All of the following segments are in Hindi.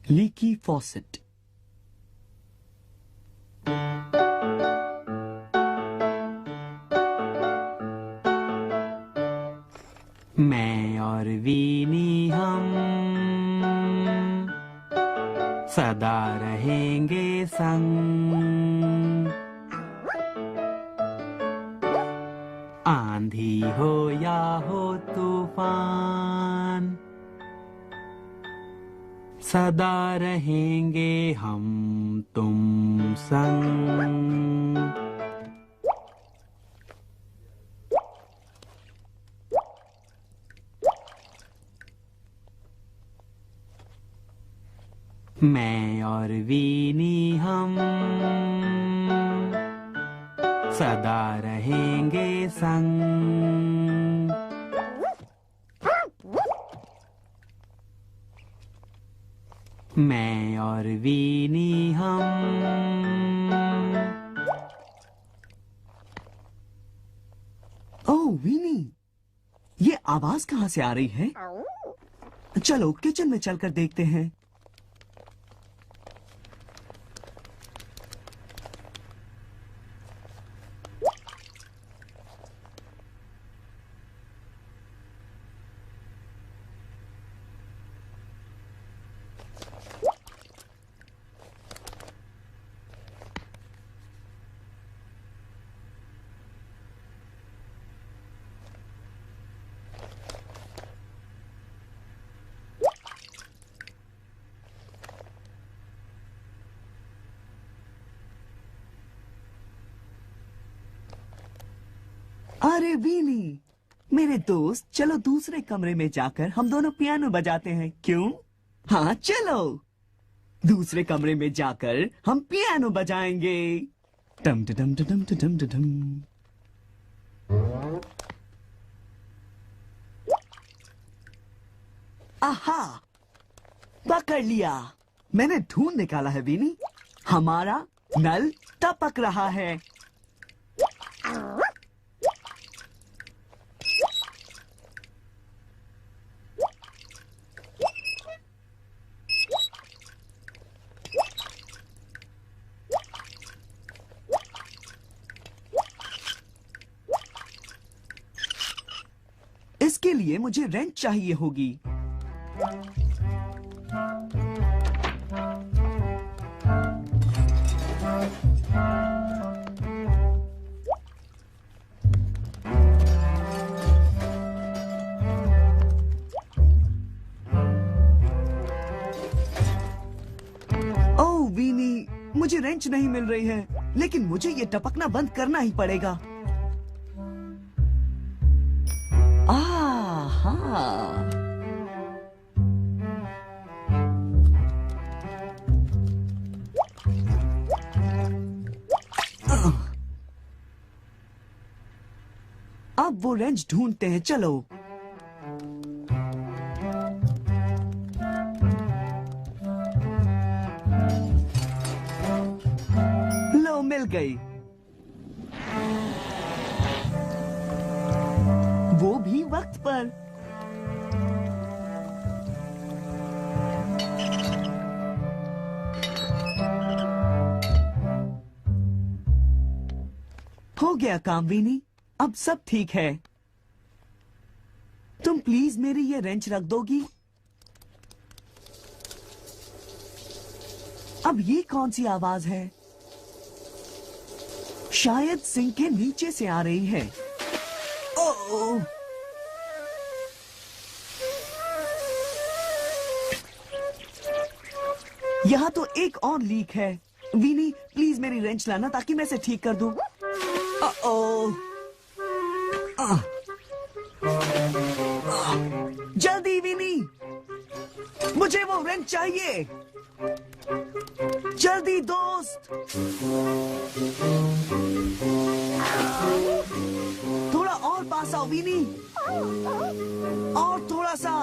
Leaky faucet. मैं और वीनी हम सदा रहेंगे संग। आंधी हो या हो तूफान, सदा रहेंगे हम तुम संग। मैं और वीनी हम सदा रहेंगे संग। मैं और वीनी हम। ओह वीनी, ये आवाज कहाँ से आ रही है? चलो किचन में चलकर देखते हैं। अरे वीनी, मेरे दोस्त, चलो दूसरे कमरे में जाकर हम दोनों पियानो बजाते हैं, क्यों? हाँ चलो, दूसरे कमरे में जाकर हम पियानो बजाएंगे। टम टम टम टम टम। आहा, पकड़ लिया। मैंने ढूंढ निकाला है वीनी, हमारा नल टपक रहा है। इसके लिए मुझे रेंच चाहिए होगी। ओह वीनी, मुझे रेंच नहीं मिल रही है, लेकिन मुझे ये टपकना बंद करना ही पड़ेगा। अब वो रेंच ढूंढते हैं, चलो। लो, मिल गई। वो भी वक्त पर। हो गया काम वीनी, अब सब ठीक है। तुम प्लीज मेरी ये रेंच रख दोगी? अब ये कौन सी आवाज है? शायद सिंक के नीचे से आ रही है। ओह! यहाँ तो एक और लीक है। वीनी, प्लीज मेरी रेंच लाना ताकि मैं इसे ठीक कर दूं। ओह! जल्दी वीनी, मुझे वो रेंच चाहिए। जल्दी दोस्त। थोड़ा और पास आओ वीनी, और थोड़ा सा।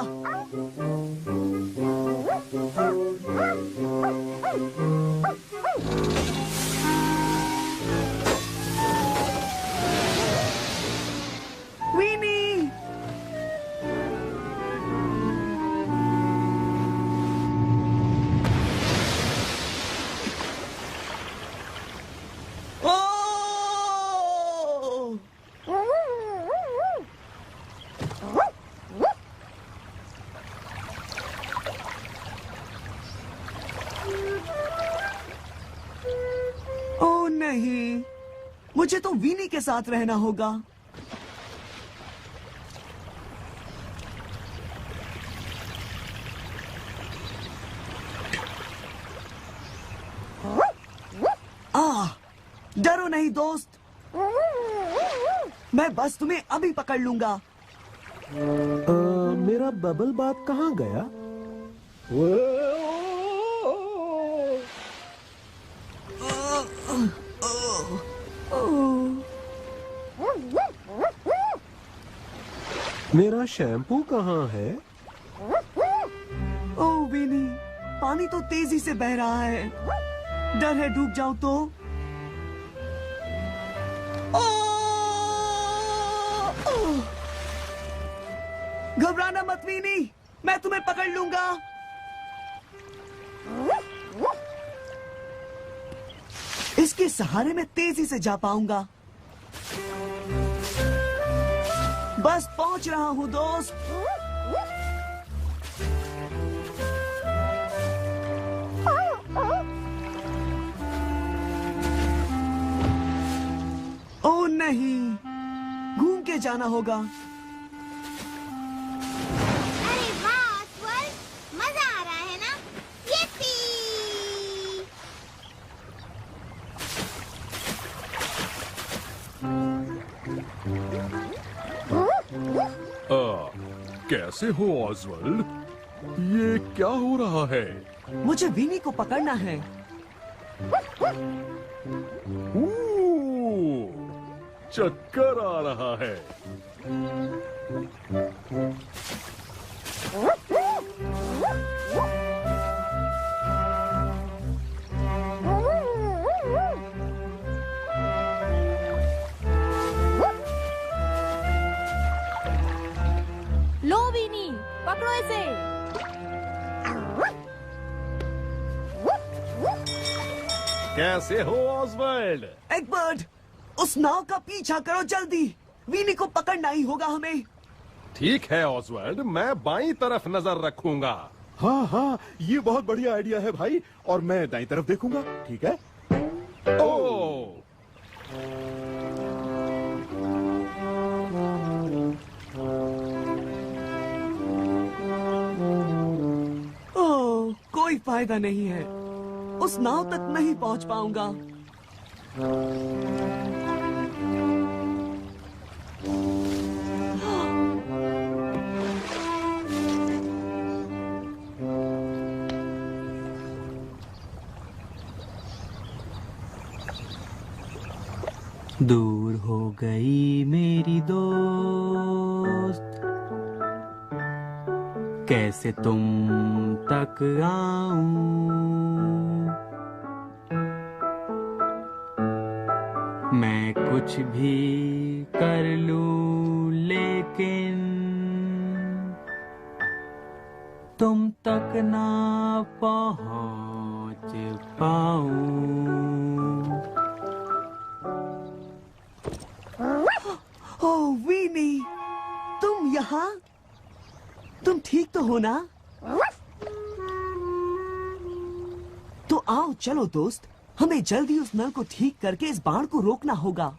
वीनी, नहीं, मुझे तो वीनी के साथ रहना होगा। डरो नहीं दोस्त, मैं बस तुम्हें अभी पकड़ लूंगा। मेरा बबल बात कहाँ गया? मेरा शैम्पू कहाँ है? ओह वीनी, पानी तो तेजी से बह रहा है। डर है डूब जाऊं तो। घबराना मत वीनी, मैं तुम्हें पकड़ लूंगा। इसके सहारे मैं तेजी से जा पाऊंगा। बस पहुंच रहा हूं दोस्त। ओह नहीं, घूम के जाना होगा। अरे वाह ऑस्वल्ड, मजा आ रहा है ना? यप्पी! कैसे हो ऑस्वल्ड? ये क्या हो रहा है? मुझे वीनी को पकड़ना है। चक्कर आ रहा है। लो वीनी, पकड़ो इसे। कैसे हो ऑस्वल्ड? एग्बर्ट, उस नाव का पीछा करो जल्दी। वीनी को पकड़ना ही होगा हमें। ठीक है ऑस्वल्ड, मैं बाईं तरफ नजर रखूंगा। हाँ हाँ, ये बहुत बढ़िया आइडिया है भाई। और मैं दाईं तरफ देखूंगा, ठीक है? ओह, ओह, कोई फायदा नहीं है। उस नाव तक नहीं पहुंच पाऊंगा। दूर हो गई मेरी दोस्त, कैसे तुम तक आऊं? मैं कुछ भी कर लूं लेकिन तुम तक ना पहुंच पाऊं। ओह वीनी, तुम यहाँ? तुम ठीक तो हो ना? तो आओ चलो दोस्त, हमें जल्दी उस नल को ठीक करके इस बाढ़ को रोकना होगा।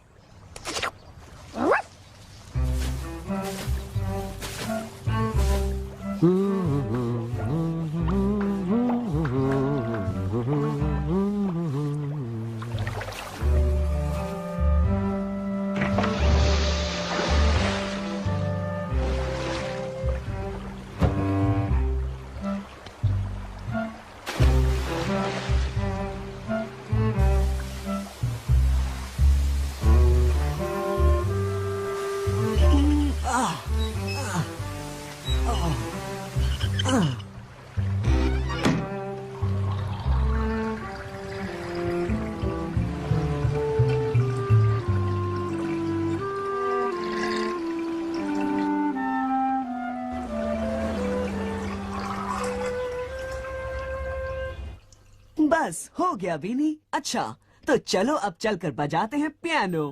बस हो गया वीनी। अच्छा तो चलो अब चलकर बजाते हैं पियानो।